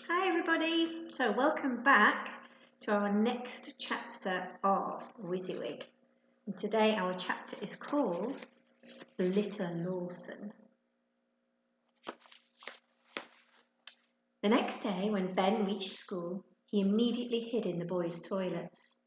Hi everybody, so welcome back to our next chapter of WYSIWYG. And today our chapter is called Splitter Lawson. The next day when Ben reached school, he immediately hid in the boys' toilets.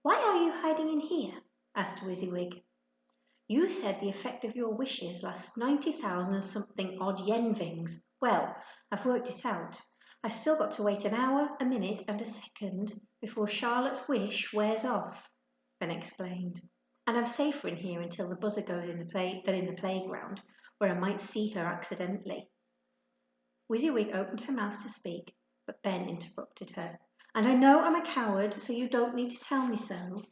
"Why are you hiding in here?" asked WYSIWYG. "You said the effect of your wishes lasts 90,000 and something odd yenvings. Well, I've worked it out. I've still got to wait an hour, a minute and a second before Charlotte's wish wears off," Ben explained. "And I'm safer in here until the buzzer goes than in the playground, where I might see her accidentally." WYSIWYG opened her mouth to speak, but Ben interrupted her. "And I know I'm a coward, so you don't need to tell me so."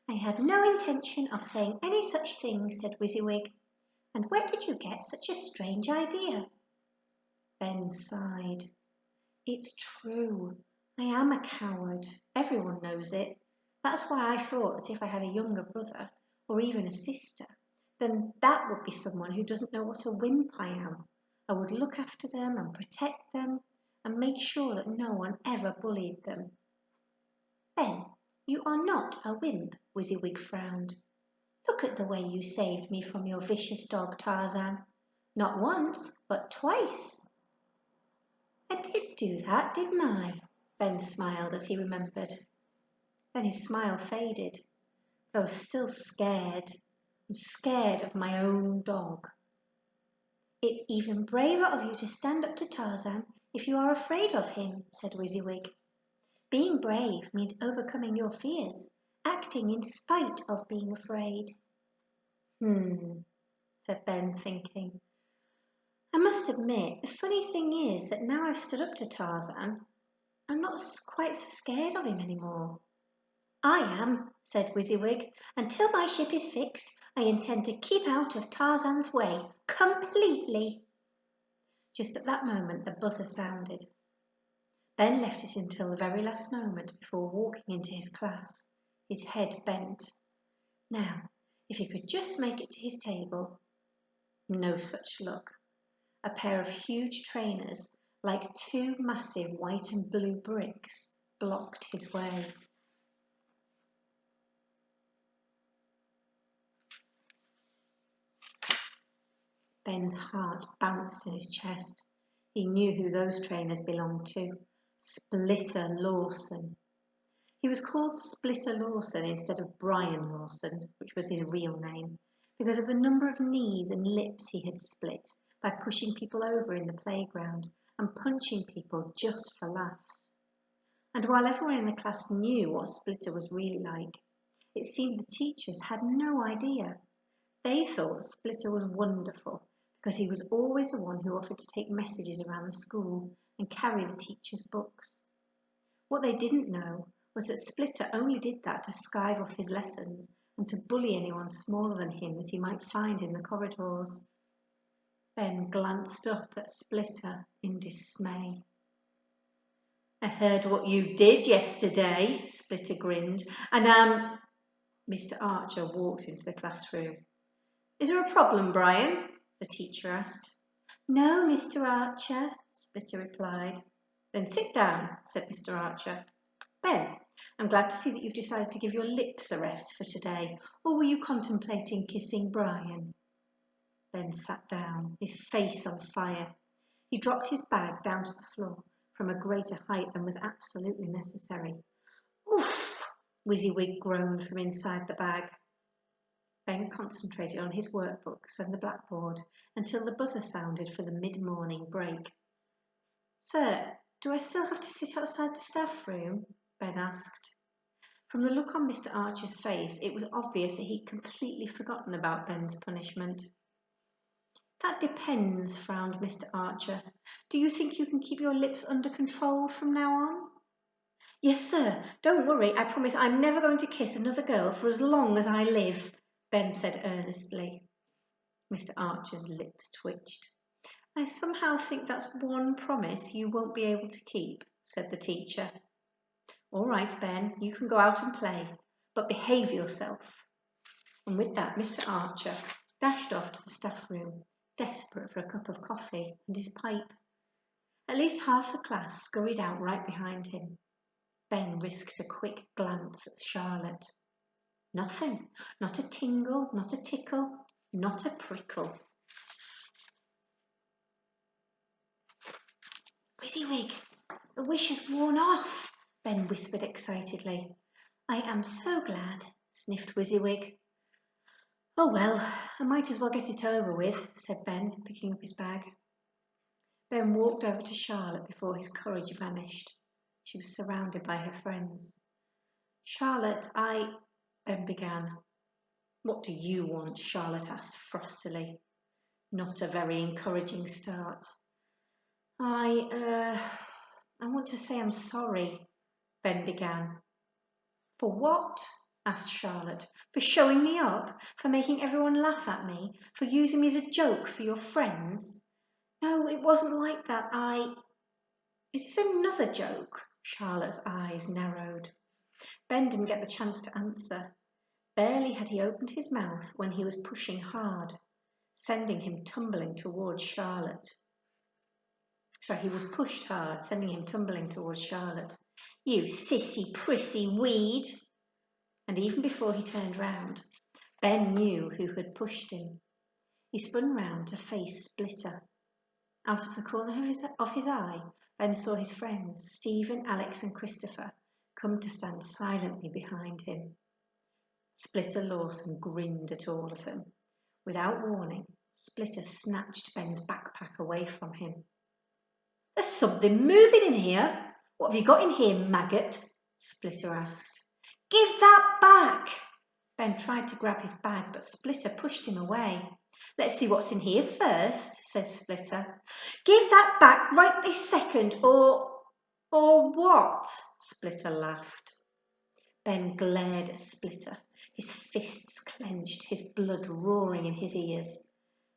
"I had no intention of saying any such thing," said WYSIWYG. "And where did you get such a strange idea?" Ben sighed. "It's true. I am a coward. Everyone knows it. That's why I thought that if I had a younger brother, or even a sister, then that would be someone who doesn't know what a wimp I am. I would look after them and protect them and make sure that no one ever bullied them." "Ben, you are not a wimp," WYSIWYG frowned. "Look at the way you saved me from your vicious dog Tarzan. Not once, but twice." "I did do that, didn't I?" Ben smiled as he remembered. Then his smile faded, but I was still scared. I'm scared of my own dog. "It's even braver of you to stand up to Tarzan if you are afraid of him," said WYSIWYG. "Being brave means overcoming your fears, acting in spite of being afraid." Said Ben, thinking. "I must admit, the funny thing is that now I've stood up to Tarzan, I'm not quite so scared of him anymore." "I am," said WYSIWYG. "Until my ship is fixed, I intend to keep out of Tarzan's way, completely." Just at that moment the buzzer sounded. Ben left it until the very last moment before walking into his class, his head bent. Now, if he could just make it to his table. No such luck. A pair of huge trainers, like two massive white and blue bricks, blocked his way. Ben's heart bounced in his chest. He knew who those trainers belonged to. Splitter Lawson. He was called Splitter Lawson instead of Brian Lawson, which was his real name, because of the number of knees and lips he had split by pushing people over in the playground and punching people just for laughs. And while everyone in the class knew what Splitter was really like, it seemed the teachers had no idea. They thought Splitter was wonderful because he was always the one who offered to take messages around the school and carry the teachers' books. What they didn't know was that Splitter only did that to skive off his lessons and to bully anyone smaller than him that he might find in the corridors. Ben glanced up at Splitter in dismay. "I heard what you did yesterday," Splitter grinned, "and Mr. Archer walked into the classroom. "Is there a problem, Brian?" the teacher asked. "No, Mr. Archer," Splitter replied. "Then sit down," said Mr. Archer. "Ben, I'm glad to see that you've decided to give your lips a rest for today, or were you contemplating kissing Brian?" Ben sat down, his face on fire. He dropped his bag down to the floor from a greater height than was absolutely necessary. "Oof!" WYSIWYG groaned from inside the bag. Ben concentrated on his workbooks and the blackboard until the buzzer sounded for the mid-morning break. "Sir, do I still have to sit outside the staff room?" Ben asked. From the look on Mr. Archer's face, it was obvious that he'd completely forgotten about Ben's punishment. "That depends," frowned Mr. Archer. "Do you think you can keep your lips under control from now on?" "Yes, sir. Don't worry. I promise I'm never going to kiss another girl for as long as I live," Ben said earnestly. Mr. Archer's lips twitched. "I somehow think that's one promise you won't be able to keep," said the teacher. "All right, Ben, you can go out and play, but behave yourself." And with that, Mr. Archer dashed off to the staff room, desperate for a cup of coffee and his pipe. At least half the class scurried out right behind him. Ben risked a quick glance at Charlotte. Nothing. Not a tingle, not a tickle, not a prickle. Wysiwyg, the wish has worn off, Ben whispered excitedly. I am so glad, sniffed Wysiwyg. Oh well, I might as well get it over with, said Ben, picking up his bag. Ben walked over to Charlotte before his courage vanished. She was surrounded by her friends. Charlotte, Ben began. What do you want? Charlotte asked frostily. Not a very encouraging start. I want to say I'm sorry, Ben began. For what? Asked Charlotte. For showing me up? For making everyone laugh at me? For using me as a joke for your friends? No, it wasn't like that. Is this another joke? Charlotte's eyes narrowed. Ben didn't get the chance to answer. Barely had he opened his mouth when he was pushing hard, sending him tumbling towards Charlotte. He was pushed hard, sending him tumbling towards Charlotte. You sissy, prissy weed! And even before he turned round, Ben knew who had pushed him. He spun round to face Splitter. Out of the corner of his eye, Ben saw his friends, Stephen, Alex and Christopher, come to stand silently behind him. Splitter Lawson grinned at all of them. Without warning, Splitter snatched Ben's backpack away from him. There's something moving in here. What have you got in here, maggot? Splitter asked. Give that back! Ben tried to grab his bag, but Splitter pushed him away. Let's see what's in here first, said Splitter. Give that back right this second, or what? Splitter laughed. Ben glared at Splitter, his fists clenched, his blood roaring in his ears.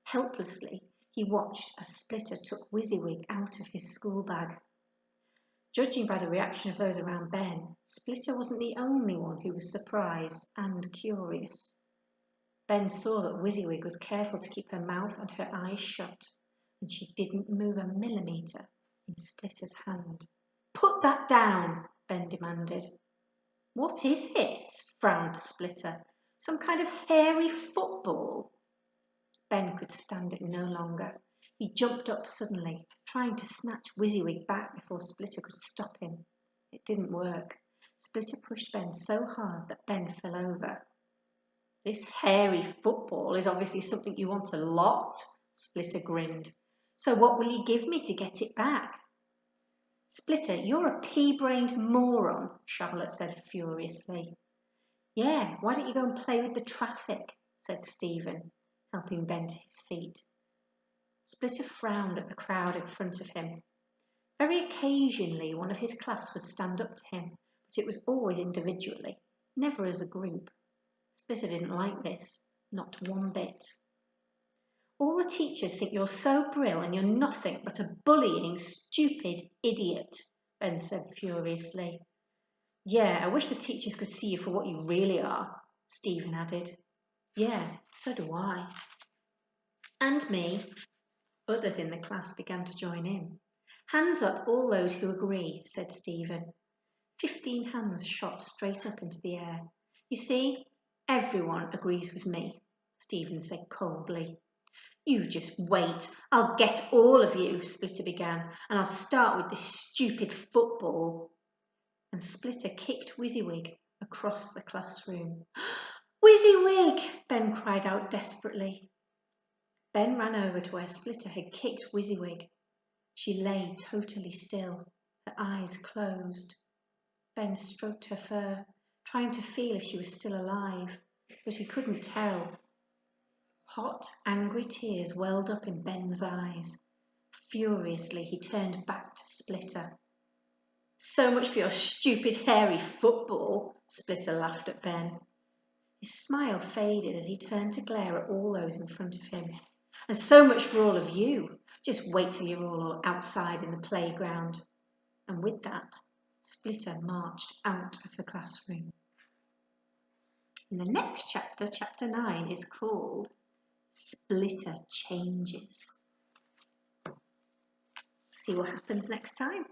Helplessly, he watched as Splitter took Wysiwyg out of his school bag. Judging by the reaction of those around Ben, Splitter wasn't the only one who was surprised and curious. Ben saw that Wysiwyg was careful to keep her mouth and her eyes shut, and she didn't move a millimetre in Splitter's hand. Put that down, Ben demanded. What is it? Frowned Splitter. Some kind of hairy football? Ben could stand it no longer. He jumped up suddenly, trying to snatch Wysiwyg back before Splitter could stop him. It didn't work. Splitter pushed Ben so hard that Ben fell over. This hairy football is obviously something you want a lot, Splitter grinned. So what will you give me to get it back? Splitter, you're a pea-brained moron, Charlotte said furiously. Yeah, why don't you go and play with the traffic, said Stephen, helping Ben to his feet. Splitter frowned at the crowd in front of him. Very occasionally one of his class would stand up to him, but it was always individually, never as a group. Splitter didn't like this, not one bit. All the teachers think you're so brill and you're nothing but a bullying, stupid idiot, Ben said furiously. Yeah, I wish the teachers could see you for what you really are, Stephen added. Yeah, so do I. And me. Others in the class began to join in. Hands up, all those who agree, said Stephen. 15 hands shot straight up into the air. You see, everyone agrees with me, Stephen said coldly. You just wait. I'll get all of you, Splitter began, and I'll start with this stupid football. And Splitter kicked Wysiwyg across the classroom. Wysiwyg! Ben cried out desperately. Ben ran over to where Splitter had kicked Wysiwyg. She lay totally still, her eyes closed. Ben stroked her fur, trying to feel if she was still alive, but he couldn't tell. Hot, angry tears welled up in Ben's eyes. Furiously, he turned back to Splitter. So much for your stupid hairy football, Splitter laughed at Ben. His smile faded as he turned to glare at all those in front of him. And so much for all of you. Just wait till you're all outside in the playground. And with that, Splitter marched out of the classroom. And the next chapter, chapter 9, is called Splitter Changes. See what happens next time.